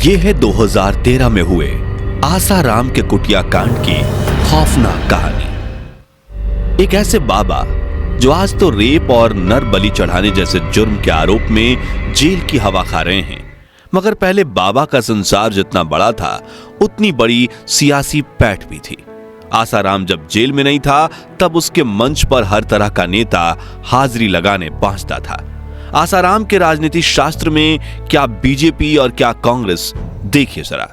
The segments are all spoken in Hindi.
ये है 2013 में हुए आसाराम के कुटिया कांड की खौफनाक कहानी। एक ऐसे बाबा जो आज तो रेप और नर बलि चढ़ाने जैसे जुर्म के आरोप में जेल की हवा खा रहे हैं, मगर पहले बाबा का संसार जितना बड़ा था उतनी बड़ी सियासी पैठ भी थी। आसाराम जब जेल में नहीं था तब उसके मंच पर हर तरह का नेता हाजिरी लगाने पहुंचता था। आसाराम के राजनीति शास्त्र में क्या बीजेपी और क्या कांग्रेस, देखिए जरा।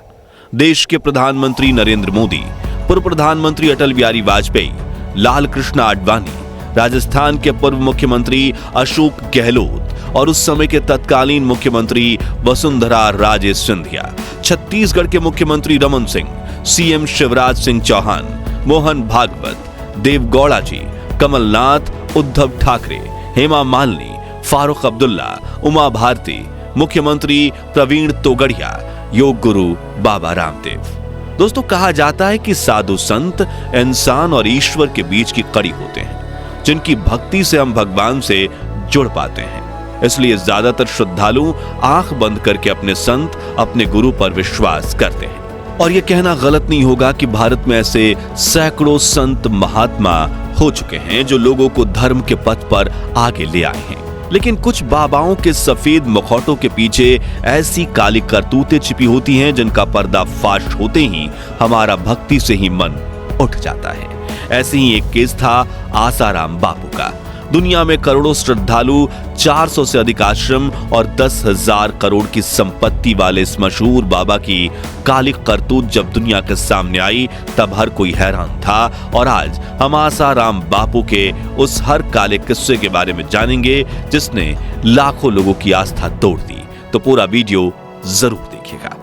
देश के प्रधानमंत्री नरेंद्र मोदी, पूर्व प्रधानमंत्री अटल बिहारी वाजपेयी, लाल कृष्ण आडवाणी, राजस्थान के पूर्व मुख्यमंत्री अशोक गहलोत और उस समय के तत्कालीन मुख्यमंत्री वसुंधरा राजे सिंधिया, छत्तीसगढ़ के मुख्यमंत्री रमन सिंह, सीएम शिवराज सिंह चौहान, मोहन भागवत, देवगौड़ा जी, कमलनाथ, उद्धव ठाकरे, हेमा मालिनी, फारूक अब्दुल्ला, उमा भारती, मुख्यमंत्री प्रवीण तोगड़िया, योग गुरु बाबा रामदेव। दोस्तों, कहा जाता है कि साधु संत इंसान और ईश्वर के बीच की कड़ी होते हैं, जिनकी भक्ति से हम भगवान से जुड़ पाते हैं। इसलिए ज्यादातर श्रद्धालु आंख बंद करके अपने संत, अपने गुरु पर विश्वास करते हैं। और यह कहना गलत नहीं होगा कि भारत में ऐसे सैकड़ों संत महात्मा हो चुके हैं जो लोगों को धर्म के पथ पर आगे ले आए हैं। लेकिन कुछ बाबाओं के सफेद मुखौटों के पीछे ऐसी काली करतूतें छिपी होती हैं जिनका पर्दाफाश होते ही हमारा भक्ति से ही मन उठ जाता है। ऐसे ही एक केस था आसाराम बापू का। दुनिया में करोड़ों श्रद्धालु, 400 से अधिक आश्रम और 10,000 करोड़ की संपत्ति वाले इस मशहूर बाबा की काली करतूत जब दुनिया के सामने आई तब हर कोई हैरान था। और आज हम आसाराम बापू के उस हर काले किस्से के बारे में जानेंगे जिसने लाखों लोगों की आस्था तोड़ दी। तो पूरा वीडियो जरूर देखिएगा।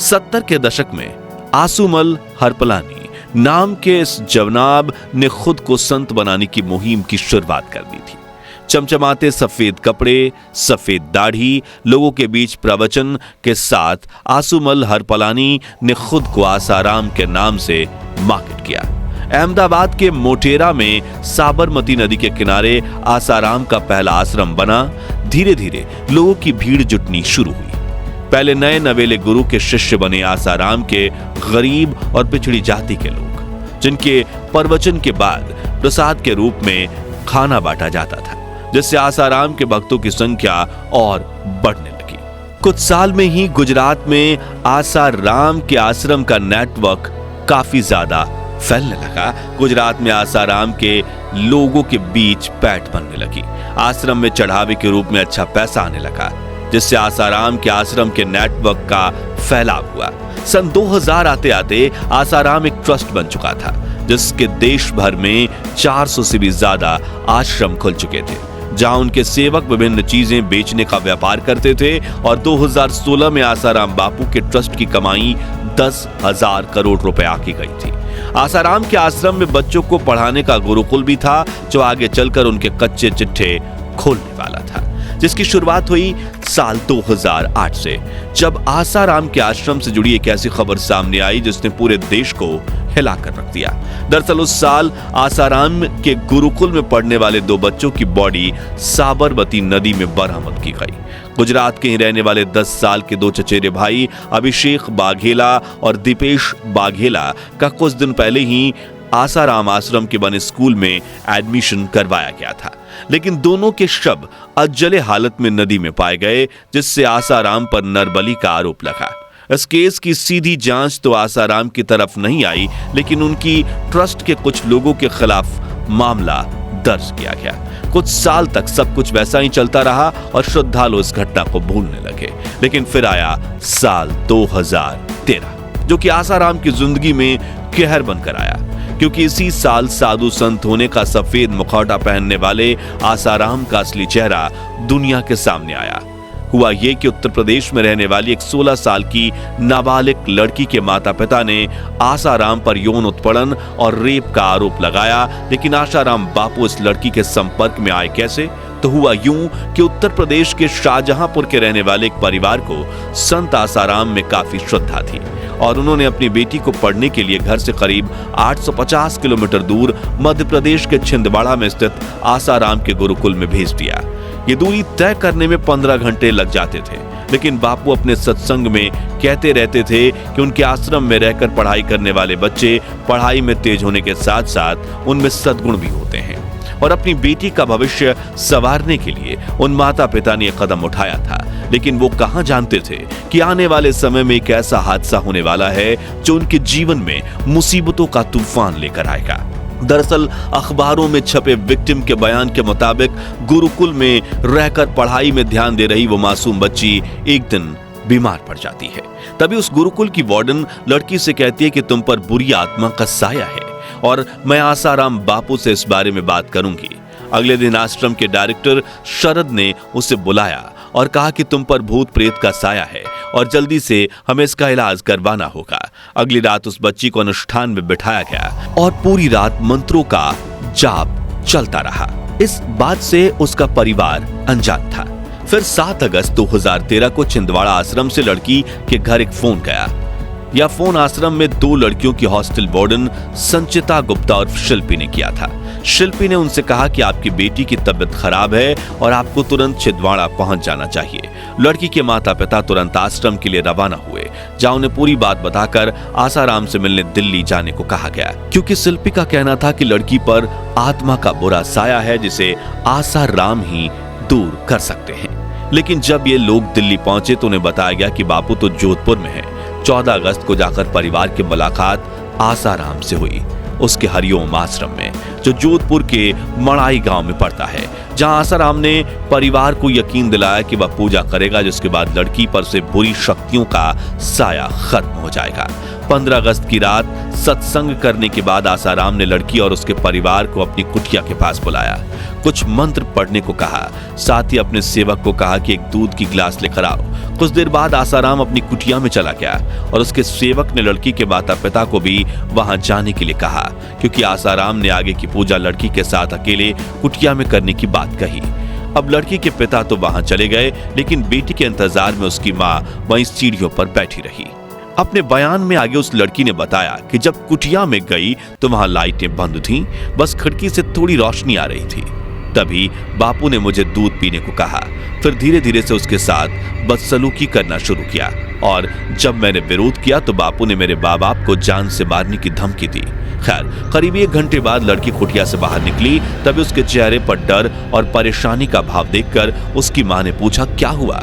70 के दशक में आसुमल हरपलानी नाम के इस जवाब ने खुद को संत बनाने की मुहिम की शुरुआत कर दी थी। चमचमाते सफेद कपड़े, सफेद दाढ़ी, लोगों के बीच प्रवचन के साथ आसुमल हरपलानी ने खुद को आसाराम के नाम से मार्केट किया। अहमदाबाद के मोटेरा में साबरमती नदी के किनारे आसाराम का पहला आश्रम बना। धीरे धीरे लोगों की भीड़ जुटनी शुरू हुई। पहले नए नवेले गुरु के शिष्य बने आसाराम के गरीब और पिछड़ी जाति के लोग, जिनके प्रवचन के बाद प्रसाद के रूप में खाना बांटा जाता था, जिससे आसाराम के भक्तों की संख्या और बढ़ने लगी। कुछ साल में ही गुजरात में आसाराम के आश्रम का नेटवर्क काफी ज्यादा फैलने लगा। गुजरात में आसाराम के लोगों के बीच पैठ बनने लगी। आश्रम में चढ़ावे के रूप में अच्छा पैसा आने लगा, जिससे आसाराम के आश्रम के नेटवर्क का फैलाव हुआ। सन 2000 आते आते आसाराम एक ट्रस्ट बन चुका था, जिसके देश भर में 400 से भी ज्यादा आश्रम खुल चुके थे, जहां उनके सेवक विभिन्न चीजें बेचने का व्यापार करते थे। और 2016 में आसाराम बापू के ट्रस्ट की कमाई 10,000 करोड़ रुपए आकी गई थी। आसाराम के आश्रम में बच्चों को पढ़ाने का गुरुकुल भी था, जो आगे चलकर उनके कच्चे चिट्ठे खोलने वाला था, जिसकी शुरुआत हुई साल 2008 से, जब आसाराम के आश्रम से जुड़ी एक ऐसी खबर सामने आई जिसने पूरे देश को हिलाकर रख दिया। दरअसल उस साल आसाराम के गुरुकुल में पढ़ने वाले 2 बच्चों की बॉडी साबरमती नदी में बरामद की गई। गुजरात के ही रहने वाले 10 साल के 2 चचेरे भाई अभिषेक बाघेला और दीपेश बाघेला का कुछ दिन पहले ही आसाराम आश्रम के बने स्कूल में एडमिशन करवाया गया था, लेकिन दोनों के शव अधजले हालत में नदी में पाए गए, जिससे आसाराम पर नरबली का आरोप लगा। इस केस की सीधी जांच तो आसाराम की तरफ नहीं आई, लेकिन उनकी ट्रस्ट के कुछ लोगों के खिलाफ मामला दर्ज किया गया। कुछ साल तक सब कुछ वैसा ही चलता रहा और श्रद्धालु इस घटना को भूलने लगे। लेकिन फिर आया साल 2013, जो कि आसाराम की जिंदगी में कहर बनकर आया, क्योंकि इसी साल साधु संत होने का सफेद मुखौटा पहनने वाले आसाराम का असली चेहरा दुनिया के सामने आया। हुआ ये कि उत्तर प्रदेश में रहने वाली एक 16 साल की नाबालिग लड़की के माता पिता ने आसाराम पर यौन उत्पीड़न और रेप का आरोप लगाया। लेकिन आसाराम बापू इस लड़की के संपर्क में आए कैसे? तो हुआ यूं कि उत्तर प्रदेश के शाहजहांपुर के रहने वाले एक परिवार को संत आसाराम में काफी श्रद्धा थी और उन्होंने अपनी बेटी को पढ़ने के लिए घर से करीब 850 किलोमीटर दूर मध्य प्रदेश के छिंदवाड़ा में स्थित आसाराम के गुरुकुल में भेज दिया। ये दूरी तय करने में 15 घंटे लग जाते थे लेकिन बापू अपने सत्संग में कहते रहते थे कि उनके आश्रम में रहकर पढ़ाई करने वाले बच्चे पढ़ाई में तेज होने के साथ साथ उनमें सद्गुण भी होते हैं, और अपनी बेटी का भविष्य संवारने के लिए उन माता पिता ने कदम उठाया था। लेकिन वो कहां जानते थे कि आने वाले समय में एक ऐसा हादसा होने वाला है जो उनके जीवन में मुसीबतों का तूफान लेकर आएगा। दरअसल अखबारों में छपे विक्टिम के बयान के मुताबिक गुरुकुल में रहकर पढ़ाई में ध्यान दे रही वो मासूम बच्ची एक दिन बीमार पड़ जाती है। तभी उस गुरुकुल की वार्डन लड़की से कहती है कि तुम पर बुरी आत्मा का साया है और मैं आसाराम बापू से इस बारे में बात करूंगी। अगले दिन आश्रम के डायरेक्टर शरद ने उसे बुलाया और कहा कि तुम पर भूत प्रेत का साया है और जल्दी से हमें इसका इलाज करवाना होगा। अगली रात उस बच्ची को अनुष्ठान में बिठाया गया और पूरी रात मंत्रों का जाप चलता रहा। इस बात से उसका परिवार अनजान था। फिर 7 अगस्त 2013 को छिंदवाड़ा आश्रम से लड़की के घर एक फोन गया। यह फोन आश्रम में 2 लड़कियों की हॉस्टल वार्डन संचिता गुप्ता और शिल्पी ने किया था। शिल्पी ने उनसे कहा कि आपकी बेटी की तबीयत खराब है और आपको तुरंत छिंदवाड़ा पहुंच जाना चाहिए। लड़की के माता पिता तुरंत आश्रम के लिए रवाना हुए, जहां उन्हें पूरी बात बताकर आसाराम से मिलने दिल्ली जाने को कहा गया, क्योंकि शिल्पी का कहना था कि लड़की पर आत्मा का बुरा साया है जिसे आसाराम ही दूर कर सकते हैं। लेकिन जब ये लोग दिल्ली पहुंचे तो उन्हें बताया गया कि बापू तो जोधपुर में है। 14 अगस्त को जाकर परिवार की मुलाकात आसाराम से हुई, उसके हरिओम आश्रम में, जो जोधपुर के मड़ाई गांव में पड़ता है, जहां आसाराम ने परिवार को यकीन दिलाया कि वह पूजा करेगा, जिसके बाद लड़की पर से बुरी शक्तियों का साया खत्म हो जाएगा। 15 अगस्त की रात सत्संग करने के बाद आसाराम ने लड़की और उसके परिवार को अपनी कुटिया के पास बुलाया, कुछ मंत्र पढ़ने को कहा, साथ ही अपने सेवक को कहा कि एक दूध की गिलास लेकर आओ। कुछ देर बाद आसाराम अपनी कुटिया में चला गया और उसके सेवक ने लड़की के माता पिता को भी वहां जाने के लिए कहा, क्योंकि आसाराम ने आगे की पूजा लड़की के साथ अकेले कुटिया में करने की बात कही। अब लड़की के पिता तो वहां चले गए, लेकिन बेटी के इंतजार में उसकी मां वहीं सीढ़ियों पर बैठी रही। अपने बयान में आगे उस लड़की ने बताया कि जब कुटिया में गई तो वहां लाइटें बंद थीं, बस खिड़की से थोड़ी रोशनी आ रही थी। तभी बापू ने मुझे दूध पीने को कहा, फिर धीरे धीरे से उसके साथ बदसलूकी करना शुरू किया, और जब मैंने विरोध किया तो बापू ने मेरे माँ बाप को जान से मारने की धमकी दी। खैर, करीब 1 घंटे बाद लड़की कुटिया से बाहर निकली। तभी उसके चेहरे पर डर और परेशानी का भाव देखकर उसकी माँ ने पूछा, क्या हुआ?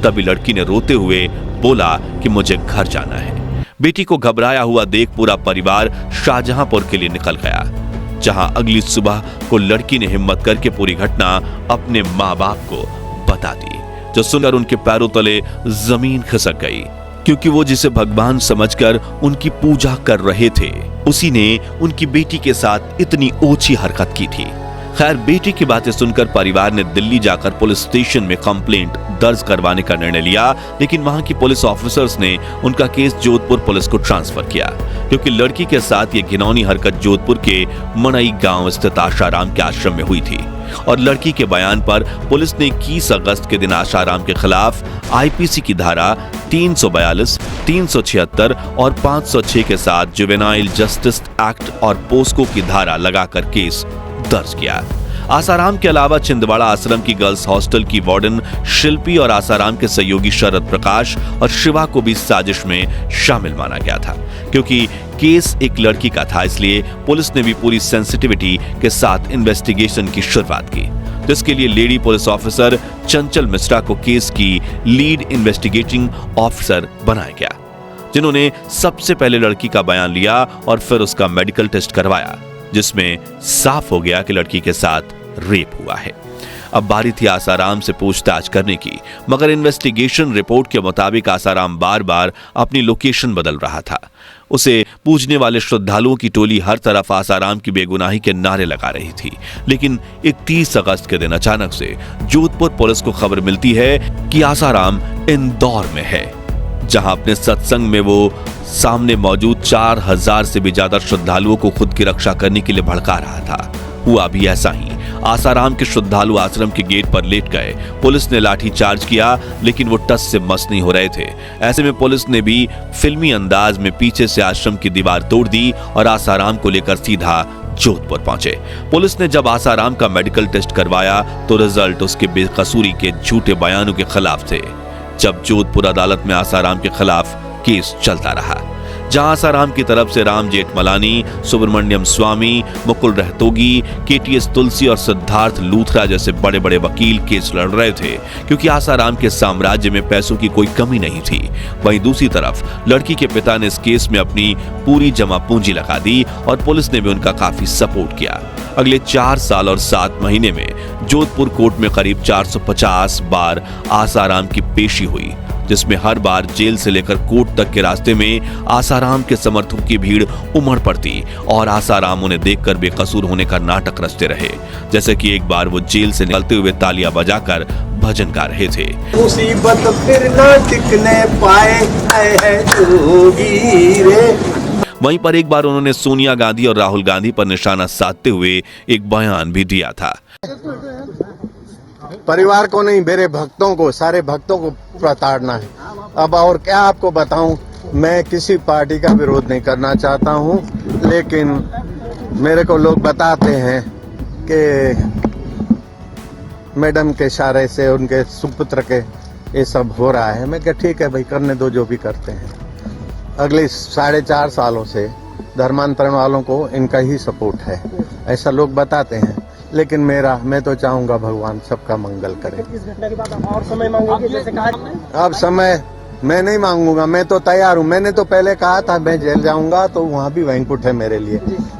तभी लड़की ने रोते हुए बोला कि मुझे घर जाना है। बेटी को घबराया हुआ देख पूरा परिवार शाहजहांपुर के लिए निकल गया, जहां अगली सुबह को लड़की ने हिम्मत करके पूरी घटना अपने माँ बाप को बता दी, जो सुनकर उनके पैरों तले जमीन खिसक गई, क्योंकि वो जिसे भगवान समझकर उनकी पूजा कर रहे थे, उसी ने उनकी बेटी के साथ इतनी ओछी हरकत की थी। खैर, बेटी की बातें सुनकर परिवार ने दिल्ली जाकर पुलिस स्टेशन में कंप्लेंट दर्ज करवाने का निर्णय लिया, लेकिन वहां की पुलिस ऑफिसर्स ने उनका केस जोधपुर पुलिस को ट्रांसफर किया, क्योंकि लड़की के साथ ये घिनौनी हरकत जोधपुर के मड़ई गांव स्थित आसाराम के आश्रम में हुई थी। और लड़की के बयान पर पुलिस ने 21 अगस्त के दिन आसाराम के खिलाफ आईपीसी की धारा 342, 376 और 506 के साथ जुवेनाइल जस्टिस एक्ट और पोस्को की धारा लगाकर केस दर्ज किया। आसाराम के अलावा छिंदवाड़ा आश्रम की गर्ल्स हॉस्टल की वार्डन शिल्पी और आसाराम के सहयोगी शरद प्रकाश और शिवा को भी साजिश में शामिल माना गया था। क्योंकि केस एक लड़की का था, इसलिए पुलिस ने भी पूरी सेंसिटिविटी के साथ इन्वेस्टिगेशन की शुरुआत की, जिसके लिए लेडी पुलिस ऑफिसर चंचल मिश्रा को केस की लीड इन्वेस्टिगेटिंग ऑफिसर बनाया गया, जिन्होंने सबसे पहले लड़की का बयान लिया और फिर उसका मेडिकल टेस्ट करवाया, जिसमें साफ हो गया कि लड़की के साथ रेप हुआ है। अब बारी थी आसाराम से पूछताछ करने की, मगर इन्वेस्टिगेशन रिपोर्ट के मुताबिक आसाराम बार बार अपनी लोकेशन बदल रहा था। उसे पूजने वाले श्रद्धालुओं की टोली हर तरफ आसाराम की बेगुनाही के नारे लगा रही थी। लेकिन 31 अगस्त के दिन अचानक से जोधपुर पुलिस को खबर मिलती है कि आसाराम इंदौर में है, जहां अपने सत्संग में वो सामने मौजूद 4000 से भी ज्यादा श्रद्धालुओं को खुद की रक्षा करने के लिए भड़का रहा था। हुआ भी ऐसा ही। आसाराम के श्रद्धालु आश्रम के गेट पर लेट गए। पुलिस ने लाठी चार्ज किया, लेकिन वो टस से मस नहीं हो रहे थे। ऐसे में पुलिस ने भी फिल्मी अंदाज में पीछे से आश्रम की दीवार तोड़ दी और आसाराम को लेकर सीधा जोधपुर पहुंचे। पुलिस ने जब आसाराम का मेडिकल टेस्ट करवाया तो रिजल्ट उसके बेकसूरी के झूठे बयानों के खिलाफ थे, जब जोधपुर अदालत में आसाराम के खिलाफ केस चलता रहा, जहां आसाराम की तरफ से राम जेठमलानी, सुब्रमण्यम स्वामी, मुकुल रहतोगी, केटीएस तुलसी और सिद्धार्थ लूथरा जैसे बड़े बड़े वकील केस लड़ रहे थे, क्योंकि आसाराम के साम्राज्य में पैसों की कोई कमी नहीं थी। वहीं दूसरी तरफ लड़की के पिता ने इस केस में अपनी पूरी जमा पूंजी लगा दी और पुलिस ने भी उनका काफी सपोर्ट किया। अगले 4 साल और 7 महीने में जोधपुर कोर्ट में करीब 450 बार आसाराम की पेशी हुई, जिसमें हर बार जेल से लेकर कोर्ट तक के रास्ते में आसाराम के समर्थकों की भीड़ उमड़ पड़ती और आसाराम उन्हें देखकर बेकसूर होने का नाटक रचते रहे। जैसे कि एक बार वो जेल से निकलते हुए तालियां बजाकर भजन गा रहे थे। मुसीबत फिर न टिकने पाए है जोगी रे। वहीं पर एक बार उन्होंने सोनिया गांधी और राहुल गांधी पर निशाना साधते हुए एक बयान भी दिया था। परिवार को नहीं, मेरे भक्तों को, सारे भक्तों को प्रताड़ना है। अब और क्या आपको बताऊं, मैं किसी पार्टी का विरोध नहीं करना चाहता हूं, लेकिन मेरे को लोग बताते हैं कि मैडम के इशारे से उनके सुपुत्र के ये सब हो रहा है। मैं क्या, ठीक है भाई, करने दो जो भी करते हैं। अगले 4.5 सालों से धर्मांतरण वालों को इनका ही सपोर्ट है, ऐसा लोग बताते हैं, लेकिन मैं तो चाहूंगा भगवान सबका मंगल करे। इस घटना के बाद और समय मांगेंगे जैसे कहा? अब समय मैं नहीं मांगूंगा, मैं तो तैयार हूं। मैंने तो पहले कहा था मैं जेल जाऊंगा, तो वहां भी वैंकुट है मेरे लिए।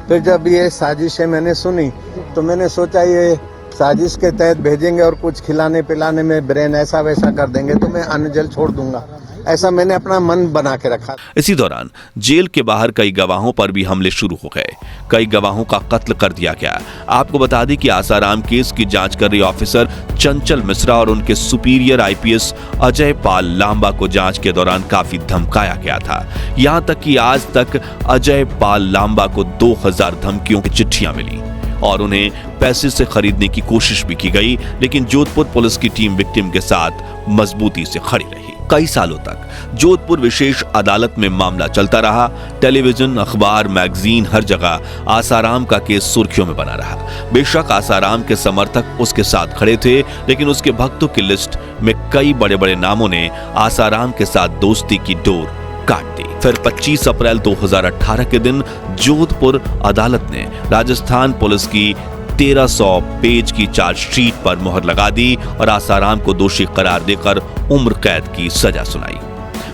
फिर जब ये साजिशें मैंने सुनी तो मैंने सोचा ये साजिश के तहत भेजेंगे और कुछ खिलाने पिलाने में ब्रेन ऐसा वैसा कर देंगे तो मैं अन्न जल छोड़ दूंगा, ऐसा मैंने अपना मन बना के रखा। इसी दौरान जेल के बाहर कई गवाहों पर भी हमले शुरू हो गए, कई गवाहों का कत्ल कर दिया गया। आपको बता दें कि आसाराम केस की जांच कर रही ऑफिसर चंचल मिश्रा और उनके सुपीरियर आईपीएस अजय पाल लांबा को जांच के दौरान काफी धमकाया गया था। यहां तक कि आज तक अजय पाल लांबा को 2000 धमकियों की चिट्ठियां मिली और उन्हें पैसे से खरीदने की कोशिश भी की गई, लेकिन जोधपुर पुलिस की टीम विक्टिम के साथ मजबूती से खड़ी रही। कई सालों तक जोधपुर विशेष अदालत में मामला चलता रहा। टेलीविजन, अखबार, मैगजीन, हर जगह आसाराम का केस सुर्खियों में बना रहा। बेशक आसाराम के समर्थक उसके साथ खड़े थे, लेकिन उसके भक्तों की लिस्ट में कई बड़े बड़े नामों ने आसाराम के साथ दोस्ती की डोर काट दी। फिर 25 अप्रैल 2018 के दिन जोधपुर अदालत ने राजस्थान पुलिस की 1300 पेज की चार्जशीट पर मुहर लगा दी और आसाराम को दोषी करार देकर उम्र कैद की सजा सुनाई।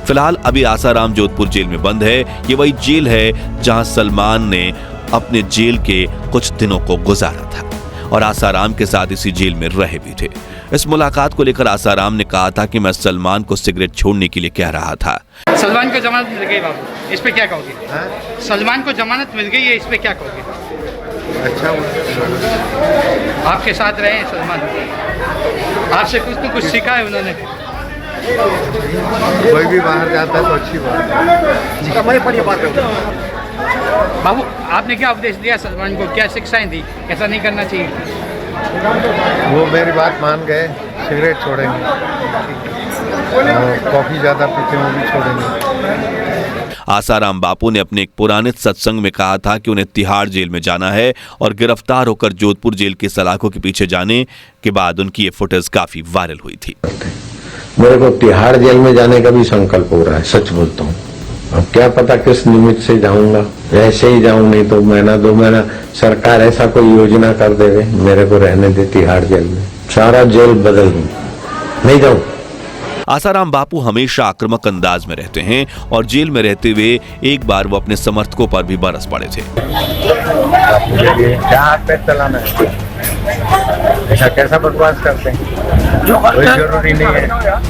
फिलहाल अभी आसाराम जोधपुर जेल में बंद है। ये वही जेल है जहां सलमान ने अपने जेल के कुछ दिनों को गुजारा था और आसाराम के साथ इसी जेल में रहे भी थे। इस मुलाकात को लेकर आसाराम ने कहा था कि मैं सलमान को सिगरेट छोड़ने के लिए कह रहा था। सलमान को जमानत मिल गई बाबू, इस पे क्या कहोगे? सलमान को जमानत मिल गई है, इस पे क्या कहोगे? अच्छा, आपके साथ रहे सलमान, आपसे कुछ न कुछ सीखा है उन्होंने। कोई भी बाहर जाता है तो अच्छी बात है। बाबू, आपने क्या उपदेश दिया सलमान को, क्या शिक्षाएं दी, ऐसा नहीं करना चाहिए? वो मेरी बात मान गए, सिगरेट छोड़ेंगे, कॉफी ज्यादा पीते वो भी छोड़ेंगे। आसाराम बापू ने अपने एक पुराने सत्संग में कहा था कि उन्हें तिहाड़ जेल में जाना है और गिरफ्तार होकर जोधपुर जेल के सलाखों के पीछे जाने के बाद उनकी ये फुटेज काफी वायरल हुई थी। मेरे को तिहाड़ जेल में जाने का भी संकल्प हो रहा है, सच बोलता हूँ। अब क्या पता किस निमित्त से जाऊंगा, ऐसे ही जाऊं, नहीं तो महीना 2 महीना सरकार ऐसा कोई योजना कर देवे मेरे को रहने दे तिहाड़ जेल में, सारा जेल बदल दूं, नहीं जाऊं। आसाराम बापू हमेशा आक्रामक अंदाज में रहते हैं और जेल में रहते हुए एक बार वो अपने समर्थकों पर भी बरस पड़े थे। क्या हाथ पैर चलाना है, ऐसा कैसा बकवास करते हैं, कोई जरूरी नहीं है,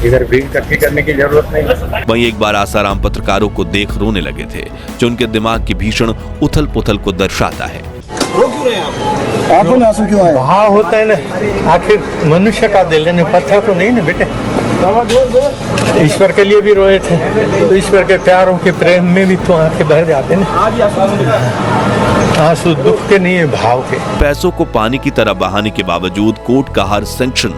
इधर भीड़ इकट्ठी करने की जरूरत नहीं। वहीं एक बार आसाराम पत्रकारों को देख रोने लगे थे, जो उनके दिमाग की भीषण उथल पुथल को दर्शाता है। आंखों में आंसू क्यों आए? भाव होता है ना, आखिर मनुष्य का दिल है, पत्थर तो नहीं ना बेटे। ईश्वर के लिए भी रोए थे, तो ईश्वर के प्यारों के प्रेम में भी तो आंखें बह जाते ना। आंसू दुख के नहीं है, भाव के। पैसों को पानी की तरह बहाने के बावजूद कोर्ट का हर सैंक्शन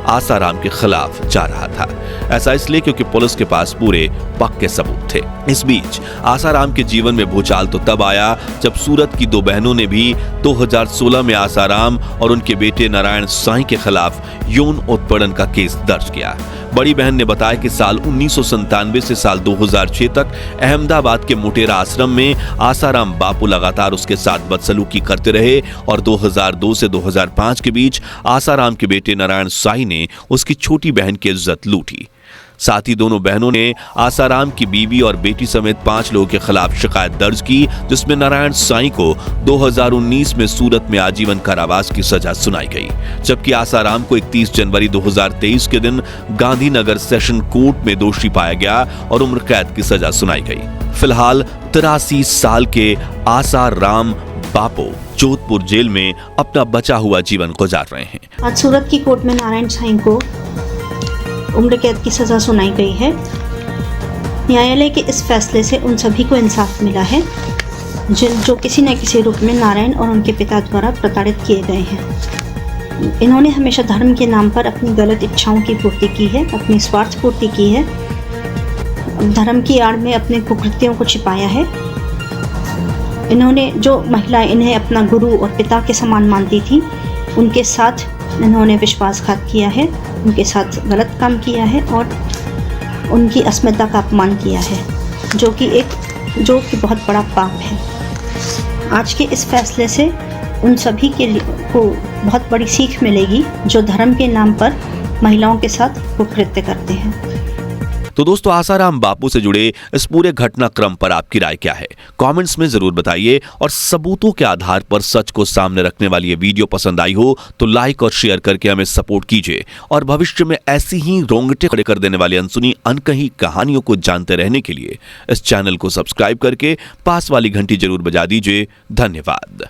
आसाराम के खिलाफ जा रहा था। ऐसा इसलिए क्योंकि पुलिस के पास पूरे पक्के सबूत थे। इस बीच आसाराम के जीवन में भूचाल तो तब आया जब सूरत की 2 बहनों ने भी 2016 में आसाराम और उनके बेटे नारायण साईं के खिलाफ यौन उत्पीड़न का केस दर्ज किया। बड़ी बहन ने बताया कि साल 1997 से साल 2006 तक अहमदाबाद के मोटेरा आश्रम में आसाराम बापू लगातार उसके साथ बदसलूकी करते रहे और 2002 से 2005 के बीच आसाराम के बेटे नारायण साईं ने उसकी छोटी बहन की इज्जत लूटी। साथ ही दोनों बहनों ने आसाराम की बीवी और बेटी समेत 5 लोगों के खिलाफ शिकायत दर्ज की, जिसमें नारायण साईं को 2019 में सूरत में आजीवन कारावास की सजा सुनाई गई, जबकि आसाराम को 31 जनवरी 2023 के दिन गांधीनगर सेशन कोर्ट में दोषी पाया गया और उम्र कैद की सजा सुनाई गई। फिलहाल 83 साल के आसाराम बापू जोधपुर जेल में अपना बचा हुआ जीवन गुजार रहे हैं। आज सूरत की कोर्ट में नारायण साईं को उम्र कैद की सज़ा सुनाई गई है। न्यायालय के इस फैसले से उन सभी को इंसाफ मिला है जो किसी न किसी रूप में नारायण और उनके पिता द्वारा प्रताड़ित किए गए हैं। इन्होंने हमेशा धर्म के नाम पर अपनी गलत इच्छाओं की पूर्ति की है, अपनी स्वार्थ पूर्ति की है, धर्म की आड़ में अपने कुकृत्यों को छिपाया है। इन्होंने जो महिलाएं इन्हें अपना गुरु और पिता के समान मानती थी, उनके साथ इन्होंने विश्वासघात किया है, उनके साथ गलत काम किया है और उनकी अस्मिता का अपमान किया है, जो कि बहुत बड़ा पाप है। आज के इस फैसले से उन सभी को बहुत बड़ी सीख मिलेगी जो धर्म के नाम पर महिलाओं के साथ कुकृत्य करते हैं। तो दोस्तों, आसाराम बापू से जुड़े इस पूरे घटनाक्रम पर आपकी राय क्या है? कमेंट्स में जरूर बताइए और सबूतों के आधार पर सच को सामने रखने वाली ये वीडियो पसंद आई हो तो लाइक और शेयर करके हमें सपोर्ट कीजिए और भविष्य में ऐसी ही रोंगटे खड़े कर देने वाली अनसुनी अनकही कहानियों को जानते रहने के लिए इस चैनल को सब्सक्राइब करके पास वाली घंटी जरूर बजा दीजिए। धन्यवाद।